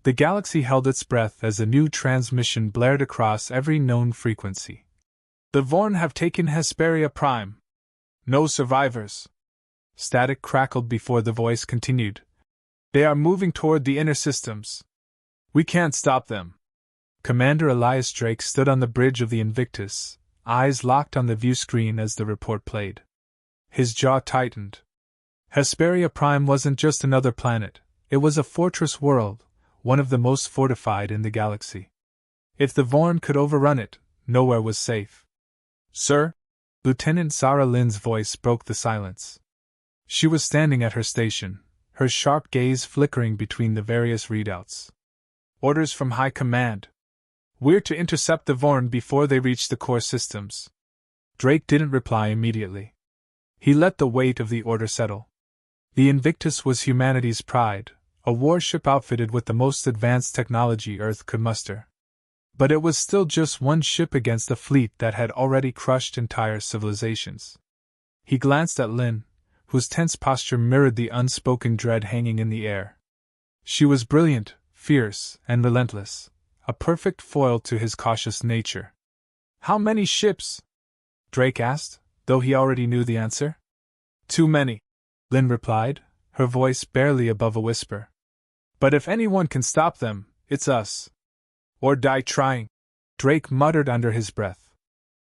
The galaxy held its breath as a new transmission blared across every known frequency. The Vorn have taken Hesperia Prime. No survivors. Static crackled before the voice continued. They are moving toward the inner systems. We can't stop them. Commander Elias Drake stood on the bridge of the Invictus, eyes locked on the view screen as the report played. His jaw tightened. Hesperia Prime wasn't just another planet, it was a fortress world, one of the most fortified in the galaxy. If the Vorn could overrun it, nowhere was safe. Sir? Lieutenant Zara Lynn's voice broke the silence. She was standing at her station, her sharp gaze flickering between the various readouts. Orders from High Command. We're to intercept the Vorn before they reach the core systems. Drake didn't reply immediately. He let the weight of the order settle. The Invictus was humanity's pride, a warship outfitted with the most advanced technology Earth could muster. But it was still just one ship against a fleet that had already crushed entire civilizations. He glanced at Lynn, whose tense posture mirrored the unspoken dread hanging in the air. She was brilliant, fierce, and relentless, a perfect foil to his cautious nature. How many ships? Drake asked, though he already knew the answer. Too many, Lynn replied, her voice barely above a whisper. But if anyone can stop them, it's us. Or die trying, Drake muttered under his breath.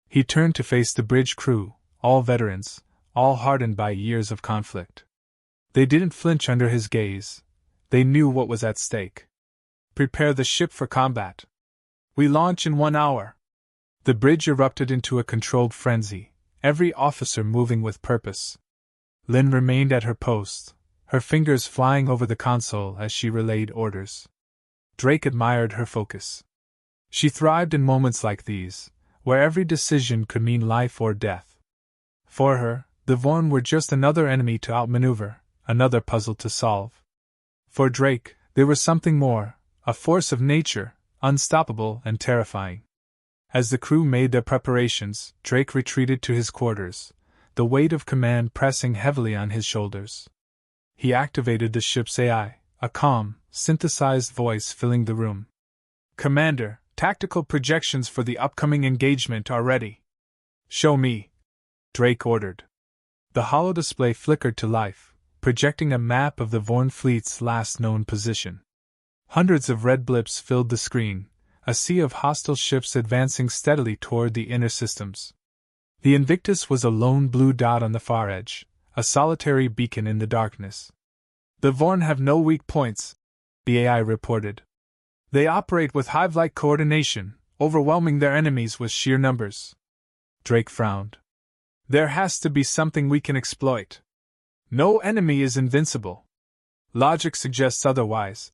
He turned to face the bridge crew, all veterans, all hardened by years of conflict. They didn't flinch under his gaze. They knew what was at stake. Prepare the ship for combat. We launch in 1 hour. The bridge erupted into a controlled frenzy, every officer moving with purpose. Lynn remained at her post, her fingers flying over the console as she relayed orders. Drake admired her focus. She thrived in moments like these, where every decision could mean life or death. For her, the Vorn were just another enemy to outmaneuver, another puzzle to solve. For Drake, they were something more, a force of nature, unstoppable and terrifying. As the crew made their preparations, Drake retreated to his quarters, the weight of command pressing heavily on his shoulders. He activated the ship's AI, a calm, synthesized voice filling the room. Commander, tactical projections for the upcoming engagement are ready. Show me, Drake ordered. The holodisplay flickered to life, projecting a map of the Vorn fleet's last known position. Hundreds of red blips filled the screen, a sea of hostile ships advancing steadily toward the inner systems. The Invictus was a lone blue dot on the far edge, a solitary beacon in the darkness. The Vorn have no weak points, the AI reported. They operate with hive-like coordination, overwhelming their enemies with sheer numbers. Drake frowned. There has to be something we can exploit. No enemy is invincible. Logic suggests otherwise,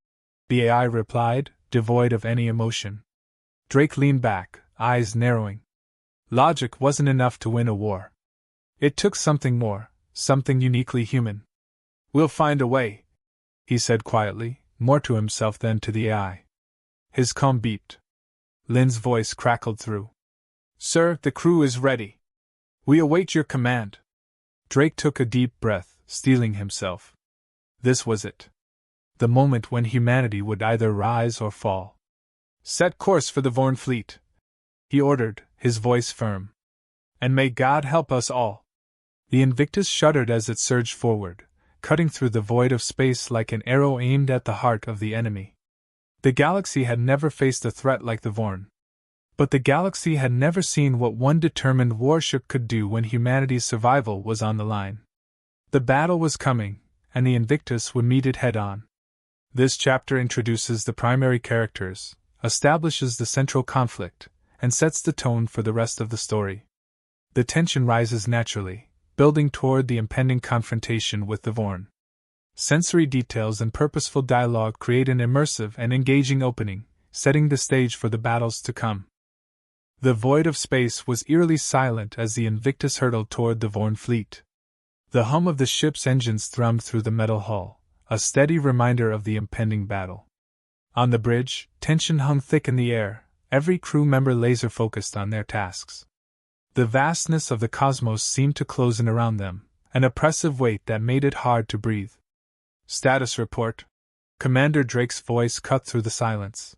the AI replied, devoid of any emotion. Drake leaned back, eyes narrowing. Logic wasn't enough to win a war. It took something more, something uniquely human. We'll find a way, he said quietly, more to himself than to the AI. His calm beeped. Lynn's voice crackled through. Sir, the crew is ready. We await your command. Drake took a deep breath, steeling himself. This was it. The moment when humanity would either rise or fall. Set course for the Vorn fleet, he ordered, his voice firm. And may God help us all. The Invictus shuddered as it surged forward, cutting through the void of space like an arrow aimed at the heart of the enemy. The galaxy had never faced a threat like the Vorn. But the galaxy had never seen what one determined warship could do when humanity's survival was on the line. The battle was coming, and the Invictus would meet it head-on. This chapter introduces the primary characters, establishes the central conflict, and sets the tone for the rest of the story. The tension rises naturally, building toward the impending confrontation with the Vorn. Sensory details and purposeful dialogue create an immersive and engaging opening, setting the stage for the battles to come. The void of space was eerily silent as the Invictus hurtled toward the Vorn fleet. The hum of the ship's engines thrummed through the metal hull, a steady reminder of the impending battle. On the bridge, tension hung thick in the air, every crew member laser-focused on their tasks. The vastness of the cosmos seemed to close in around them, an oppressive weight that made it hard to breathe. Status report. Commander Drake's voice cut through the silence.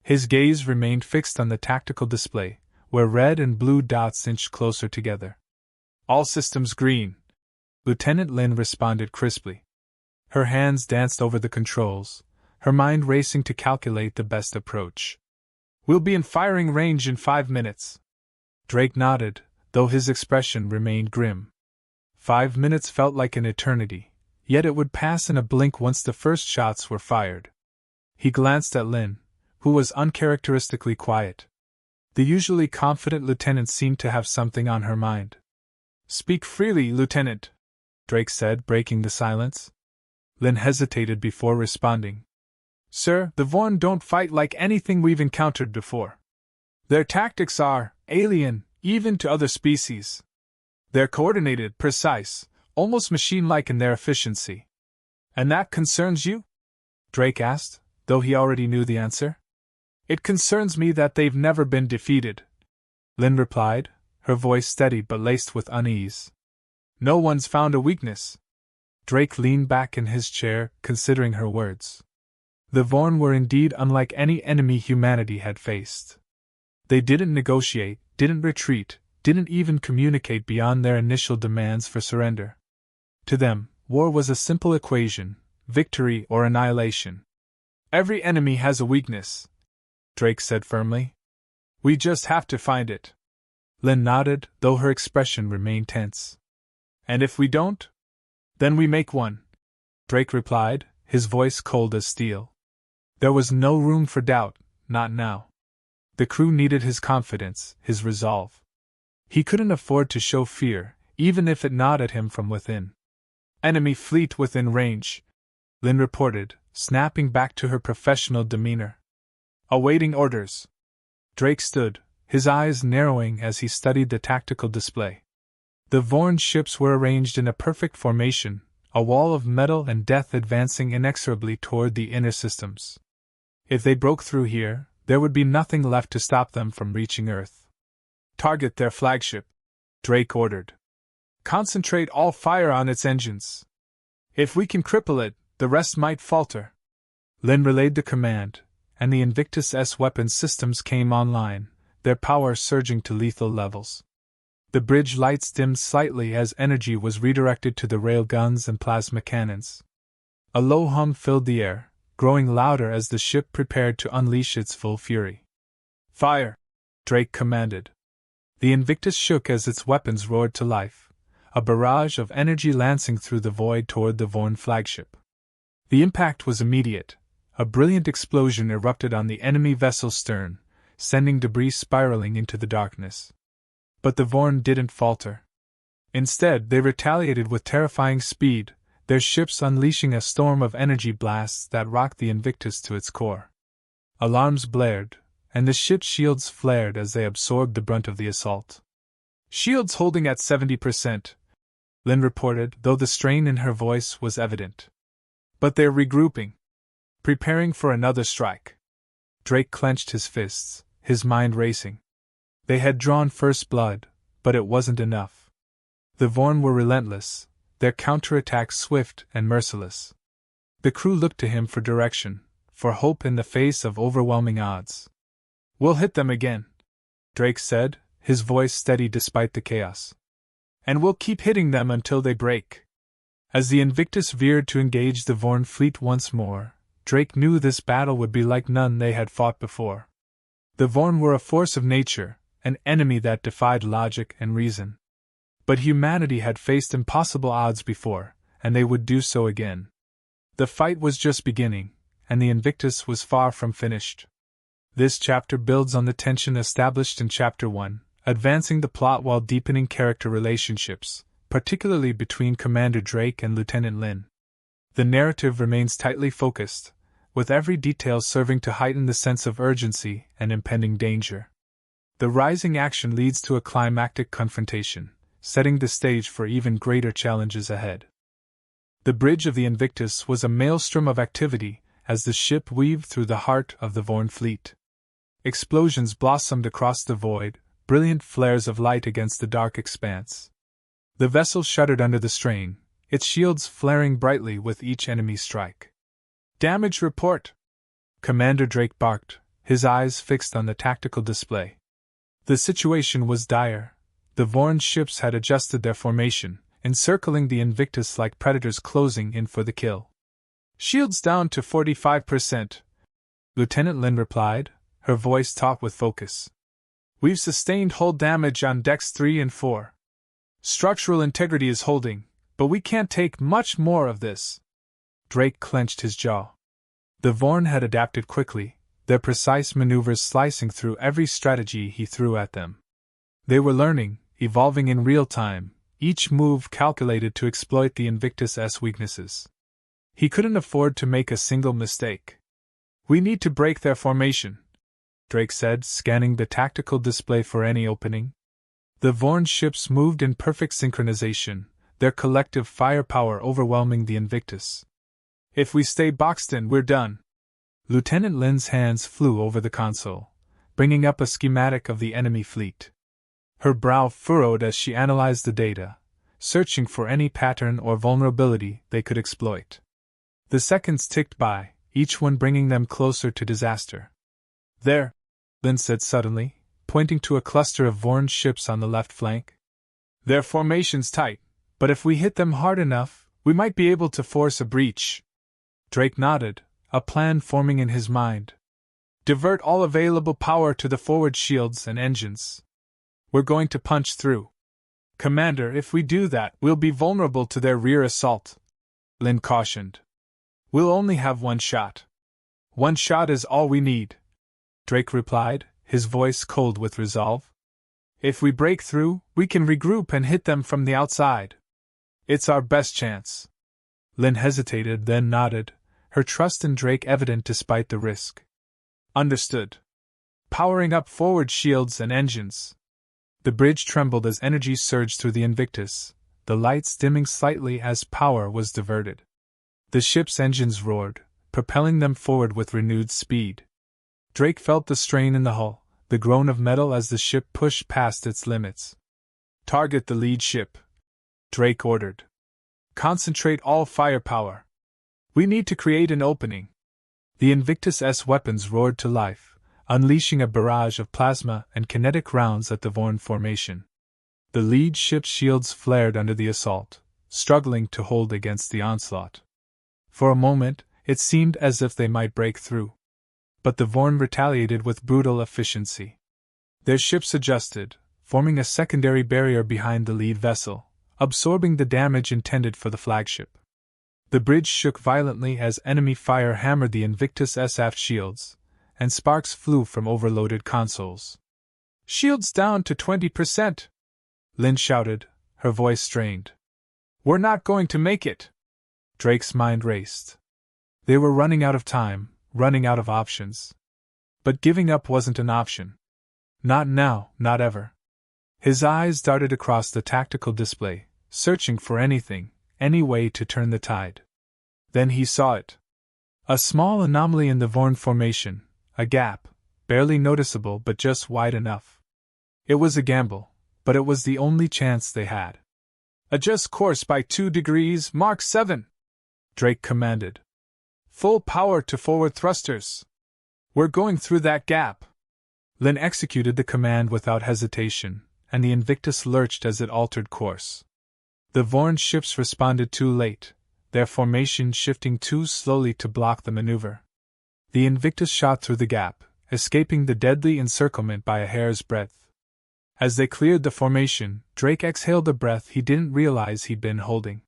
His gaze remained fixed on the tactical display, where red and blue dots inched closer together. All systems green, Lieutenant Lin responded crisply. Her hands danced over the controls, her mind racing to calculate the best approach. We'll be in firing range in 5 minutes. Drake nodded, though his expression remained grim. 5 minutes felt like an eternity, yet it would pass in a blink once the first shots were fired. He glanced at Lin, who was uncharacteristically quiet. The usually confident lieutenant seemed to have something on her mind. Speak freely, Lieutenant, Drake said, breaking the silence. Lin hesitated before responding. Sir, the Vorn don't fight like anything we've encountered before. Their tactics are alien, even to other species. They're coordinated, precise, almost machine-like in their efficiency. And that concerns you? Drake asked, though he already knew the answer. It concerns me that they've never been defeated, Lin replied, her voice steady but laced with unease. No one's found a weakness. Drake leaned back in his chair, considering her words. The Vorn were indeed unlike any enemy humanity had faced. They didn't negotiate, didn't retreat, didn't even communicate beyond their initial demands for surrender. To them, war was a simple equation, victory or annihilation. Every enemy has a weakness, Drake said firmly. We just have to find it. Lin nodded, though her expression remained tense. And if we don't? Then we make one, Drake replied, his voice cold as steel. There was no room for doubt, not now. The crew needed his confidence, his resolve. He couldn't afford to show fear, even if it gnawed at him from within. Enemy fleet within range, Lin reported, snapping back to her professional demeanor. Awaiting orders. Drake stood, his eyes narrowing as he studied the tactical display. The Vorn ships were arranged in a perfect formation, a wall of metal and death advancing inexorably toward the inner systems. If they broke through here, there would be nothing left to stop them from reaching Earth. Target their flagship, Drake ordered. Concentrate all fire on its engines. If we can cripple it, the rest might falter. Lin relayed the command, and the Invictus S weapon systems came online, their power surging to lethal levels. The bridge lights dimmed slightly as energy was redirected to the rail guns and plasma cannons. A low hum filled the air, growing louder as the ship prepared to unleash its full fury. Fire! Drake commanded. The Invictus shook as its weapons roared to life, a barrage of energy lancing through the void toward the Vorn flagship. The impact was immediate. A brilliant explosion erupted on the enemy vessel's stern, sending debris spiraling into the darkness. But the Vorn didn't falter. Instead, they retaliated with terrifying speed, their ships unleashing a storm of energy blasts that rocked the Invictus to its core. Alarms blared, and the ship's shields flared as they absorbed the brunt of the assault. Shields holding at 70%, Lin reported, though the strain in her voice was evident. But they're regrouping. Preparing for another strike. Drake clenched his fists, his mind racing. They had drawn first blood, but it wasn't enough. The Vorn were relentless, their counterattack swift and merciless. The crew looked to him for direction, for hope in the face of overwhelming odds. We'll hit them again, Drake said, his voice steady despite the chaos. And we'll keep hitting them until they break. As the Invictus veered to engage the Vorn fleet once more, Drake knew this battle would be like none they had fought before. The Vorn were a force of nature, an enemy that defied logic and reason. But humanity had faced impossible odds before, and they would do so again. The fight was just beginning, and the Invictus was far from finished. This chapter builds on the tension established in Chapter 1, advancing the plot while deepening character relationships, particularly between Commander Drake and Lieutenant Lin. The narrative remains tightly focused, with every detail serving to heighten the sense of urgency and impending danger. The rising action leads to a climactic confrontation, setting the stage for even greater challenges ahead. The bridge of the Invictus was a maelstrom of activity as the ship weaved through the heart of the Vorn fleet. Explosions blossomed across the void, brilliant flares of light against the dark expanse. The vessel shuddered under the strain, its shields flaring brightly with each enemy strike. Damage report! Commander Drake barked, his eyes fixed on the tactical display. The situation was dire. The Vorn ships had adjusted their formation, encircling the Invictus like predators closing in for the kill. Shields down to 45%. Lieutenant Lin replied, her voice taut with focus. We've sustained hull damage on decks 3 and 4. Structural integrity is holding, but we can't take much more of this. Drake clenched his jaw. The Vorn had adapted quickly, their precise maneuvers slicing through every strategy he threw at them. They were learning, evolving in real time, each move calculated to exploit the Invictus' weaknesses. He couldn't afford to make a single mistake. We need to break their formation, Drake said, scanning the tactical display for any opening. The Vorn ships moved in perfect synchronization, their collective firepower overwhelming the Invictus. If we stay boxed in, we're done. Lieutenant Lin's hands flew over the console, bringing up a schematic of the enemy fleet. Her brow furrowed as she analyzed the data, searching for any pattern or vulnerability they could exploit. The seconds ticked by, each one bringing them closer to disaster. There, Lin said suddenly, pointing to a cluster of Vorn ships on the left flank. Their formation's tight, but if we hit them hard enough, we might be able to force a breach. Drake nodded, a plan forming in his mind. Divert all available power to the forward shields and engines. We're going to punch through. Commander, if we do that, we'll be vulnerable to their rear assault, Lin cautioned. We'll only have one shot. One shot is all we need, Drake replied, his voice cold with resolve. If we break through, we can regroup and hit them from the outside. It's our best chance. Lin hesitated, then nodded, her trust in Drake evident despite the risk. Understood. Powering up forward shields and engines. The bridge trembled as energy surged through the Invictus, the lights dimming slightly as power was diverted. The ship's engines roared, propelling them forward with renewed speed. Drake felt the strain in the hull, the groan of metal as the ship pushed past its limits. Target the lead ship, Drake ordered. Concentrate all firepower. We need to create an opening. The Invictus' weapons roared to life, unleashing a barrage of plasma and kinetic rounds at the Vorn formation. The lead ship's shields flared under the assault, struggling to hold against the onslaught. For a moment, it seemed as if they might break through. But the Vorn retaliated with brutal efficiency. Their ships adjusted, forming a secondary barrier behind the lead vessel, absorbing the damage intended for the flagship. The bridge shook violently as enemy fire hammered the Invictus' aft shields, and sparks flew from overloaded consoles. Shields down to 20%! Lin shouted, her voice strained. We're not going to make it! Drake's mind raced. They were running out of time, running out of options. But giving up wasn't an option. Not now, not ever. His eyes darted across the tactical display, searching for anything, any way to turn the tide. Then he saw it. A small anomaly in the Vorn formation, a gap, barely noticeable but just wide enough. It was a gamble, but it was the only chance they had. Adjust course by 2 degrees, Mark 7, Drake commanded. Full power to forward thrusters. We're going through that gap. Lin executed the command without hesitation, and the Invictus lurched as it altered course. The Vorn ships responded too late, their formation shifting too slowly to block the maneuver. The Invictus shot through the gap, escaping the deadly encirclement by a hair's breadth. As they cleared the formation, Drake exhaled a breath he didn't realize he'd been holding.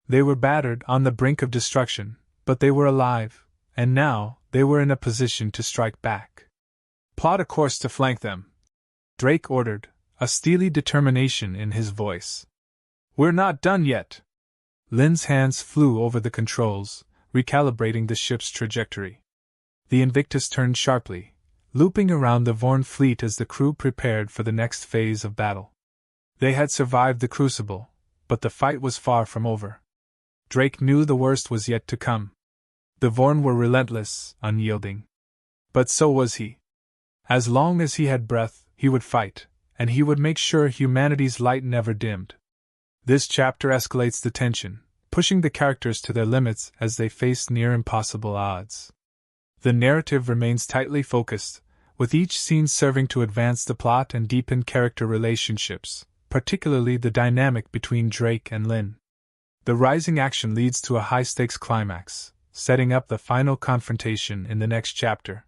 They were battered, on the brink of destruction, but they were alive, and now they were in a position to strike back. Plot a course to flank them, Drake ordered, a steely determination in his voice. We're not done yet. Lin's hands flew over the controls, recalibrating the ship's trajectory. The Invictus turned sharply, looping around the Vorn fleet as the crew prepared for the next phase of battle. They had survived the crucible, but the fight was far from over. Drake knew the worst was yet to come. The Vorn were relentless, unyielding. But so was he. As long as he had breath, he would fight, and he would make sure humanity's light never dimmed. This chapter escalates the tension, pushing the characters to their limits as they faced near impossible odds. The narrative remains tightly focused, with each scene serving to advance the plot and deepen character relationships, particularly the dynamic between Drake and Lynn. The rising action leads to a high-stakes climax, setting up the final confrontation in the next chapter.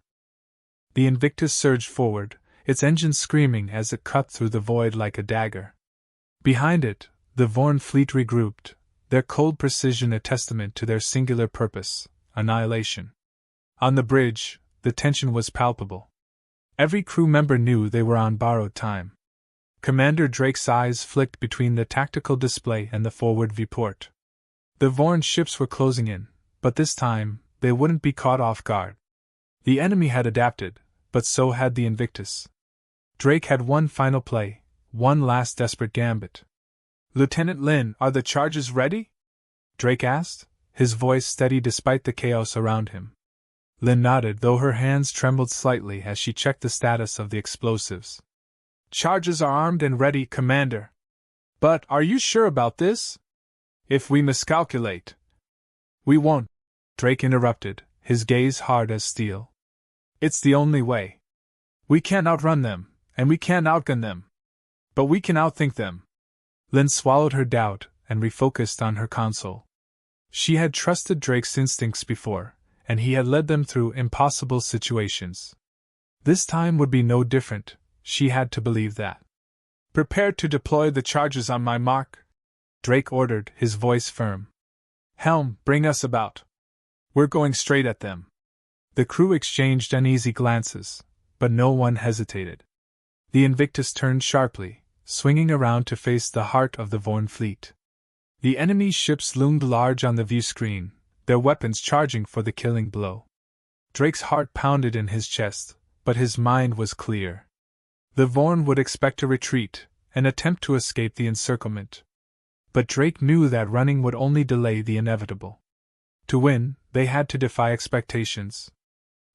The Invictus surged forward, its engine screaming as it cut through the void like a dagger. Behind it, the Vorn fleet regrouped, their cold precision a testament to their singular purpose, annihilation. On the bridge, the tension was palpable. Every crew member knew they were on borrowed time. Commander Drake's eyes flicked between the tactical display and the forward viewport. The Vorn ships were closing in, but this time, they wouldn't be caught off guard. The enemy had adapted, but so had the Invictus. Drake had one final play, one last desperate gambit. "Lieutenant Lynn, are the charges ready?" Drake asked, his voice steady despite the chaos around him. Lynn nodded, though her hands trembled slightly as she checked the status of the explosives. "Charges are armed and ready, Commander. But are you sure about this? If we miscalculate..." "We won't," Drake interrupted, his gaze hard as steel. "It's the only way. We can't outrun them, and we can't outgun them. But we can outthink them." Lynn swallowed her doubt and refocused on her console. She had trusted Drake's instincts before, and he had led them through impossible situations. This time would be no different, she had to believe that. "Prepare to deploy the charges on my mark," Drake ordered, his voice firm. "Helm, bring us about. We're going straight at them." The crew exchanged uneasy glances, but no one hesitated. The Invictus turned sharply, swinging around to face the heart of the Vorn fleet. The enemy's ships loomed large on the view screen, their weapons charging for the killing blow. Drake's heart pounded in his chest, but his mind was clear. The Vorn would expect a retreat, an attempt to escape the encirclement. But Drake knew that running would only delay the inevitable. To win, they had to defy expectations.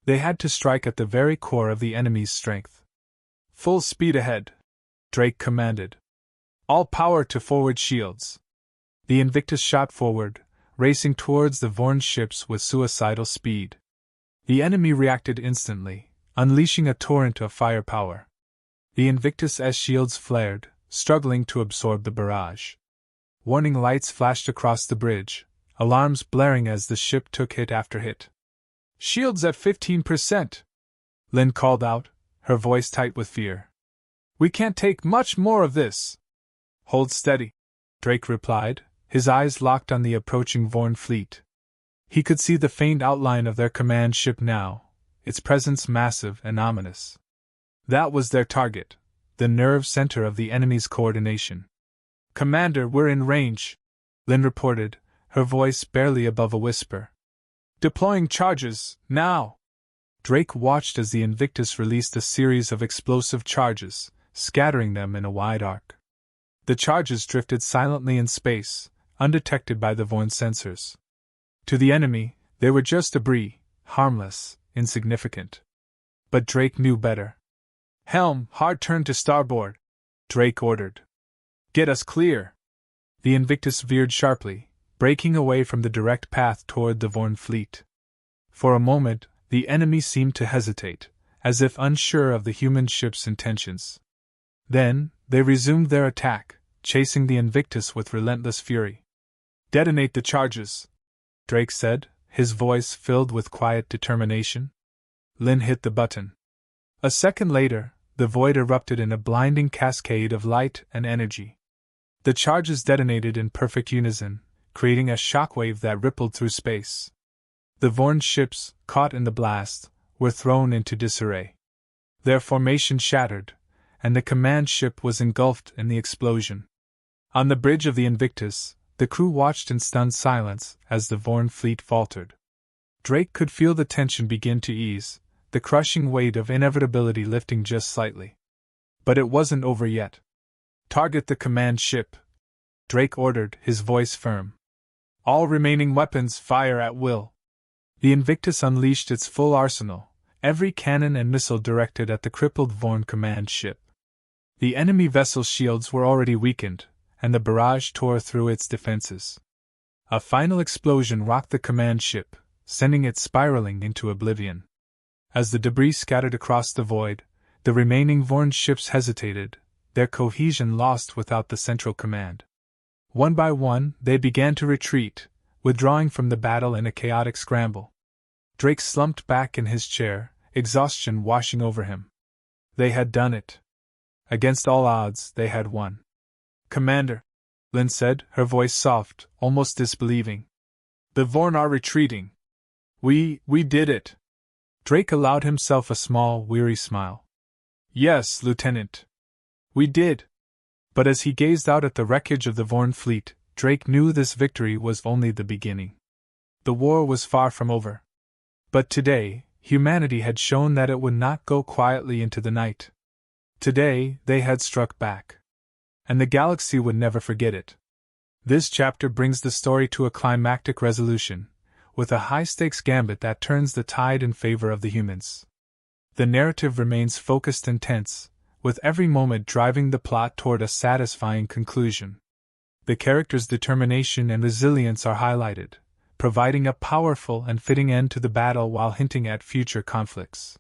They had to strike at the very core of the enemy's strength. "Full speed ahead," Drake commanded. "All power to forward shields." The Invictus shot forward, racing towards the Vorn ships with suicidal speed. The enemy reacted instantly, unleashing a torrent of firepower. The Invictus' shields flared, struggling to absorb the barrage. Warning lights flashed across the bridge, alarms blaring as the ship took hit after hit. "Shields at 15%, Lynn called out, her voice tight with fear. "We can't take much more of this." "Hold steady," Drake replied, his eyes locked on the approaching Vorn fleet. He could see the faint outline of their command ship now, its presence massive and ominous. That was their target, the nerve center of the enemy's coordination. "Commander, we're in range," Lynn reported, her voice barely above a whisper. "Deploying charges, now!" Drake watched as the Invictus released a series of explosive charges, scattering them in a wide arc. The charges drifted silently in space, undetected by the Vorn sensors. To the enemy, they were just debris, harmless, insignificant. But Drake knew better. "Helm, hard turn to starboard," Drake ordered. "Get us clear." The Invictus veered sharply, breaking away from the direct path toward the Vorn fleet. For a moment, the enemy seemed to hesitate, as if unsure of the human ship's intentions. Then, they resumed their attack, chasing the Invictus with relentless fury. "Detonate the charges," Drake said, his voice filled with quiet determination. Lynn hit the button. A second later, the void erupted in a blinding cascade of light and energy. The charges detonated in perfect unison, creating a shockwave that rippled through space. The Vorn ships, caught in the blast, were thrown into disarray. Their formation shattered, and the command ship was engulfed in the explosion. On the bridge of the Invictus, the crew watched in stunned silence as the Vorn fleet faltered. Drake could feel the tension begin to ease, the crushing weight of inevitability lifting just slightly. But it wasn't over yet. "Target the command ship," Drake ordered, his voice firm. "All remaining weapons fire at will." The Invictus unleashed its full arsenal, every cannon and missile directed at the crippled Vorn command ship. The enemy vessel's shields were already weakened, and the barrage tore through its defenses. A final explosion rocked the command ship, sending it spiraling into oblivion. As the debris scattered across the void, the remaining Vorn ships hesitated, their cohesion lost without the central command. One by one, they began to retreat, withdrawing from the battle in a chaotic scramble. Drake slumped back in his chair, exhaustion washing over him. They had done it. Against all odds, they had won. "Commander," Lynn said, her voice soft, almost disbelieving. "The Vorn are retreating. We did it." Drake allowed himself a small, weary smile. "Yes, Lieutenant. We did." But as he gazed out at the wreckage of the Vorn fleet, Drake knew this victory was only the beginning. The war was far from over. But today, humanity had shown that it would not go quietly into the night. Today, they had struck back. And the galaxy would never forget it. This chapter brings the story to a climactic resolution, with a high-stakes gambit that turns the tide in favor of the humans. The narrative remains focused and tense, with every moment driving the plot toward a satisfying conclusion. The characters' determination and resilience are highlighted, providing a powerful and fitting end to the battle while hinting at future conflicts.